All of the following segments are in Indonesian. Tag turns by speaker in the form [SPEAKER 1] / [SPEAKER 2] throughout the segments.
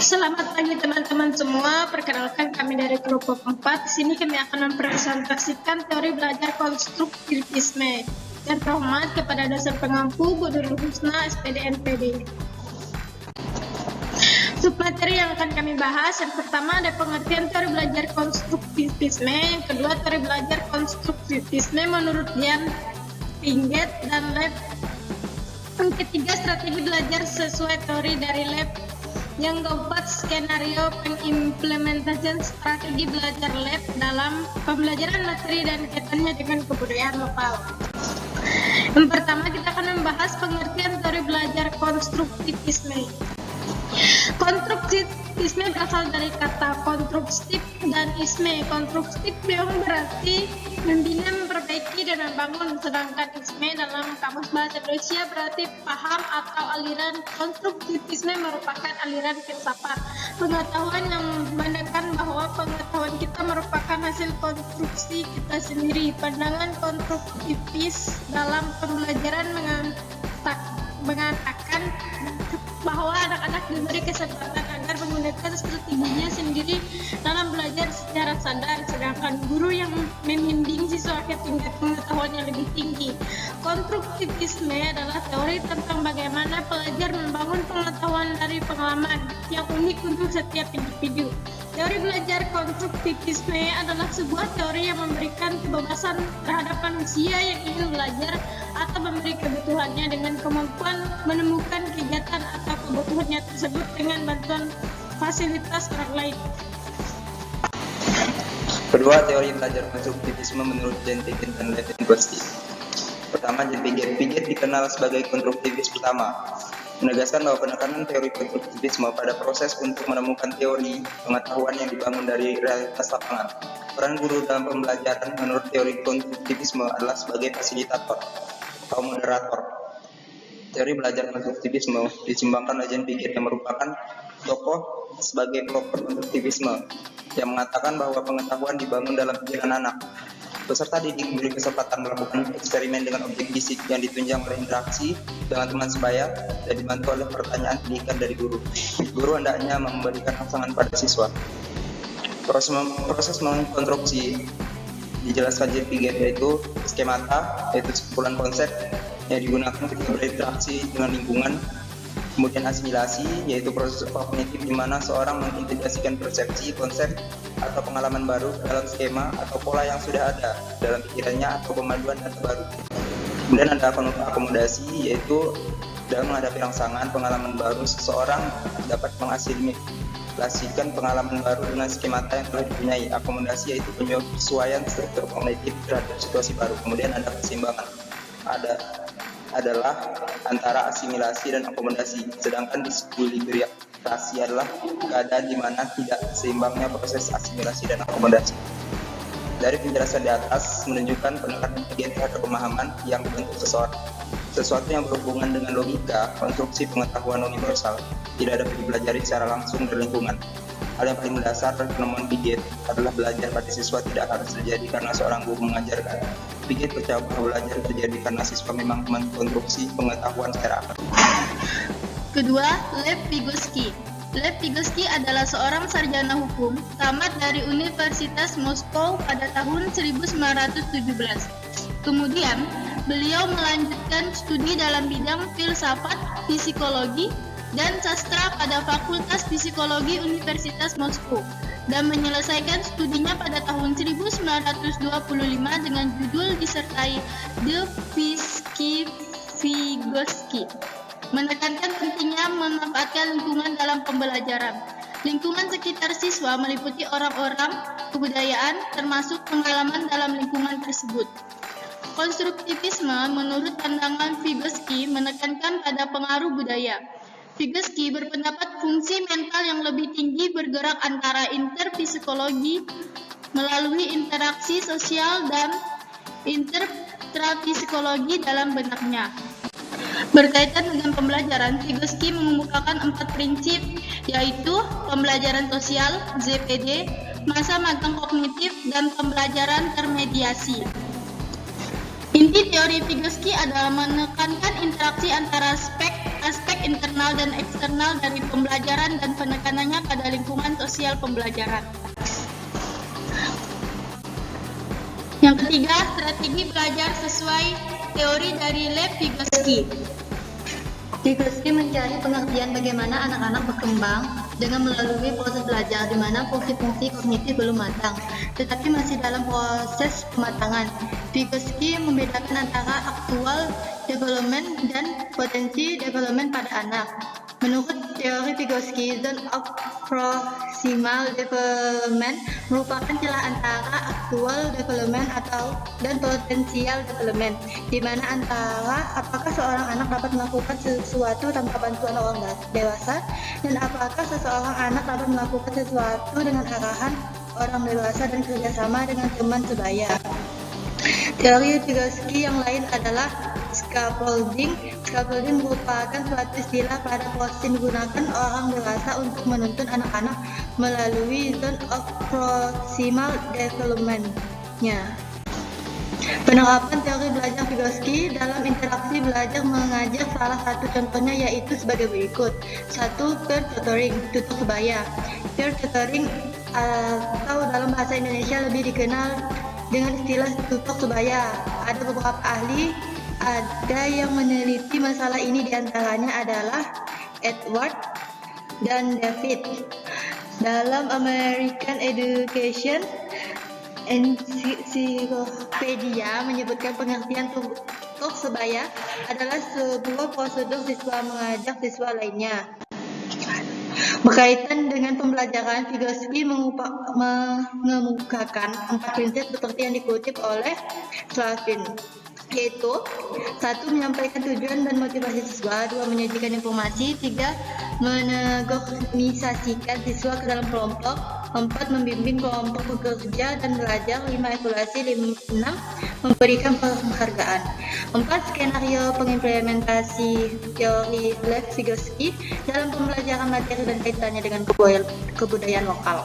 [SPEAKER 1] Selamat pagi teman-teman semua. Perkenalkan kami dari kelompok 4. Di sini kami akan mempresentasikan teori belajar konstruktivisme. Dan terhormat kepada dasar pengampu Budul Husna SPD NPD. Submateri yang akan kami bahas, yang pertama ada pengertian teori belajar konstruktivisme, yang kedua teori belajar konstruktivisme menurut Dian Piaget dan Lev, yang ketiga strategi belajar sesuai teori dari Lev, yang keempat skenario pengimplementasian strategi belajar Lev dalam pembelajaran materi dan kaitannya dengan kebudayaan lokal. Yang pertama kita akan membahas pengertian teori belajar konstruktivisme. Konstruktivisme berasal dari kata konstruktif dan isme. Konstruktif yang berarti membina, memperbaiki, dan membangun, sedangkan isme dalam kamus bahasa Indonesia berarti paham atau aliran. Konstruktivisme merupakan aliran filsafat pengetahuan yang memandangkan bahwa pengetahuan kita merupakan hasil konstruksi kita sendiri. Pandangan konstruktivis dalam pembelajaran mengatakan bahwa anak-anak diberi kesempatan agar menggunakan strateginya sendiri dalam belajar secara sadar, sedangkan guru yang membimbing siswa ke tingkat pengetahuan yang lebih tinggi. Konstruktivisme adalah teori tentang bagaimana pelajar membangun pengetahuan dari pengalaman yang unik untuk setiap individu. Teori belajar konstruktivisme adalah sebuah teori yang memberikan kebebasan terhadap manusia yang ingin belajar atau memberi kebutuhannya dengan kemampuan menemukan kegiatan atau kebutuhannya tersebut dengan bantuan fasilitas orang lain.
[SPEAKER 2] Kedua, teori belajar konstruktivisme menurut Jean Piaget dan Lev Vygotsky. Pertama, Jean Piaget dikenal sebagai konstruktivis pertama, menegaskan bahwa penekanan teori konstruktivisme pada proses untuk menemukan teori pengetahuan yang dibangun dari realitas lapangan. Peran guru dalam pembelajaran menurut teori konstruktivisme adalah sebagai fasilitator atau moderator. Teori belajar konstruktivisme disimbangkan oleh Jean Piaget yang merupakan tokoh sebagai pelopor konstruktivisme yang mengatakan bahwa pengetahuan dibangun dalam pikiran anak. Peserta didik diberi kesempatan melakukan eksperimen dengan objek fisik yang ditunjang oleh interaksi dengan teman sebaya dan dibantu oleh pertanyaan pendidikan dari guru. Guru hendaknya memberikan rangsangan pada siswa. Proses mengkonstruksi dijelaskan Jean Piaget yaitu skemata, yaitu sekumpulan konsep yang digunakan ketika berinteraksi dengan lingkungan. Kemudian asimilasi, yaitu proses kognitif di mana seorang mengintegrasikan persepsi, konsep, atau pengalaman baru dalam skema atau pola yang sudah ada dalam pikirannya atau pemaduan data baru. Kemudian ada akomodasi, yaitu dalam menghadapi rangsangan pengalaman baru, seseorang dapat mengasimilasikan pengalaman baru dengan skemata yang telah dipunyai. Akomodasi yaitu penyesuaian struktur kognitif terhadap situasi baru. Kemudian ada keseimbangan, adalah antara asimilasi dan akomodasi, sedangkan diskualifikasi adalah keadaan di mana tidak seimbangnya proses asimilasi dan akomodasi. Dari penjelasan di atas menunjukkan penekanan Piaget terhadap pemahaman yang dibentuk sesuatu yang berhubungan dengan logika, konstruksi pengetahuan universal tidak dapat dipelajari secara langsung dari lingkungan. Hal yang paling mendasar dari penemuan Piaget adalah belajar pada siswa tidak harus terjadi karena seorang guru mengajarkan. Piaget percaya bahwa belajar terjadi karena siswa memang mengkonstruksi pengetahuan secara aktif.
[SPEAKER 3] Kedua, Lev Vygotsky. Lev Vygotsky adalah seorang sarjana hukum, tamat dari Universitas Moskow pada tahun 1917. Kemudian, beliau melanjutkan studi dalam bidang filsafat, psikologi, dan sastra pada Fakultas Psikologi Universitas Moskow dan menyelesaikan studinya pada tahun 1925 dengan judul disertai De Physik Vygotsky, menekankan pentingnya memanfaatkan lingkungan dalam pembelajaran. Lingkungan sekitar siswa meliputi orang-orang, kebudayaan, termasuk pengalaman dalam lingkungan tersebut. Konstruktivisme menurut pandangan Vygotsky menekankan pada pengaruh budaya. Vygotsky berpendapat fungsi mental yang lebih tinggi bergerak antara interpsikologi melalui interaksi sosial dan intrapsikologi dalam benaknya. Berkaitan dengan pembelajaran, Vygotsky mengemukakan 4 prinsip, yaitu pembelajaran sosial, ZPD, masa magang kognitif, dan pembelajaran termediasi. Inti teori Vygotsky adalah menekankan interaksi antara aspek aspek internal dan eksternal dari pembelajaran dan penekanannya pada lingkungan sosial pembelajaran. Yang ketiga, strategi belajar sesuai teori dari Lev Vygotsky.
[SPEAKER 4] Vygotsky mencari pengertian bagaimana anak-anak berkembang dengan melalui proses belajar di mana fungsi-fungsi kognitif belum matang, tetapi masih dalam proses pematangan. Vygotsky membedakan antara actual development dan potensi development pada anak. Menurut teori Vygotsky, zone of proximal development merupakan celah antara actual development dan potensial development, di mana antara apakah seorang anak dapat melakukan sesuatu tanpa bantuan orang dewasa dan apakah seseorang anak dapat melakukan sesuatu dengan arahan orang dewasa dan kerjasama dengan teman sebaya. Teori Vygotsky yang lain adalah scaffolding. Scaffolding merupakan suatu istilah pada proses yang digunakan orang dewasa untuk menuntun anak-anak melalui zone of proximal development-nya. Penerapan teori belajar Vygotsky dalam interaksi belajar mengajar salah satu contohnya yaitu sebagai berikut. 1. Peer tutoring, tutor sebaya. Peer tutoring atau dalam bahasa Indonesia lebih dikenal dengan istilah tutor sebaya. Ada beberapa ahli yang meneliti masalah ini, diantaranya adalah Edward dan David. Dalam American Education Encyclopedia menyebutkan pengertian tutor sebaya adalah sebuah prosedur siswa mengajak siswa lainnya. Berkaitan dengan pembelajaran, Vygotsky mengemukakan 4 prinsip seperti yang dikutip oleh Slavin, yaitu 1. Menyampaikan tujuan dan motivasi siswa, 2. Menyajikan informasi, 3. Menegosiasikan siswa ke dalam kelompok, 4. Membimbing kelompok bekerja dan belajar, 5. Evaluasi, 6. Memberikan penghargaan. 4. Skenario pengimplementasi teori Lev Vygotsky dalam pembelajaran materi dan kaitannya dengan kebudayaan lokal.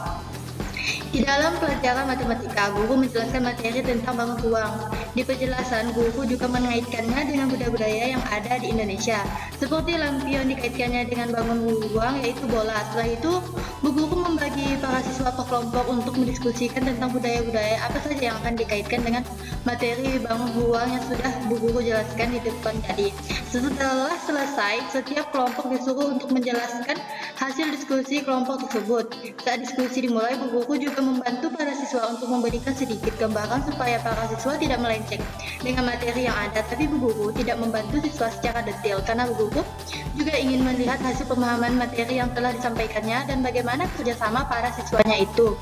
[SPEAKER 4] Di dalam pelajaran matematika, guru menjelaskan materi tentang bangun ruang. Di penjelasan, guru juga mengaitkannya dengan budaya-budaya yang ada di Indonesia. Seperti lampion dikaitkannya dengan bangun ruang, yaitu bola. Setelah itu, bu guru membagi para siswa per kelompok untuk mendiskusikan tentang budaya-budaya apa saja yang akan dikaitkan dengan materi bangun ruang yang sudah bu guru jelaskan di depan tadi. Setelah selesai, setiap kelompok disuruh untuk menjelaskan hasil diskusi kelompok tersebut. Saat diskusi dimulai, bu guru juga membantu para siswa untuk memberikan sedikit gambaran supaya para siswa tidak melenceng dengan materi yang ada, tapi bu guru tidak membantu siswa secara detail karena bu guru juga ingin melihat hasil pemahaman materi yang telah disampaikannya dan bagaimana kerjasama para siswanya itu.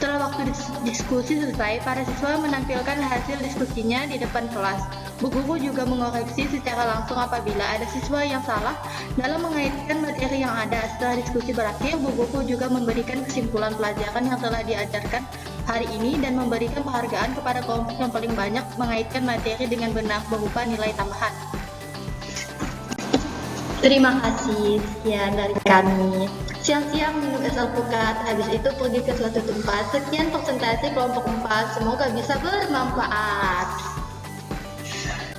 [SPEAKER 4] Setelah waktu diskusi selesai, para siswa menampilkan hasil diskusinya di depan kelas. Bu guru juga mengoreksi secara langsung apabila ada siswa yang salah dalam mengaitkan materi yang ada. Setelah diskusi berakhir, bu guru juga memberikan kesimpulan pelajaran yang telah diajarkan hari ini dan memberikan penghargaan kepada kelompok yang paling banyak mengaitkan materi dengan benar berupa nilai tambahan. Terima kasih, sekian dari kami. Siang-siang minum es alpukat, habis itu pergi ke suatu tempat. Sekian presentasi kelompok 4, semoga bisa bermanfaat.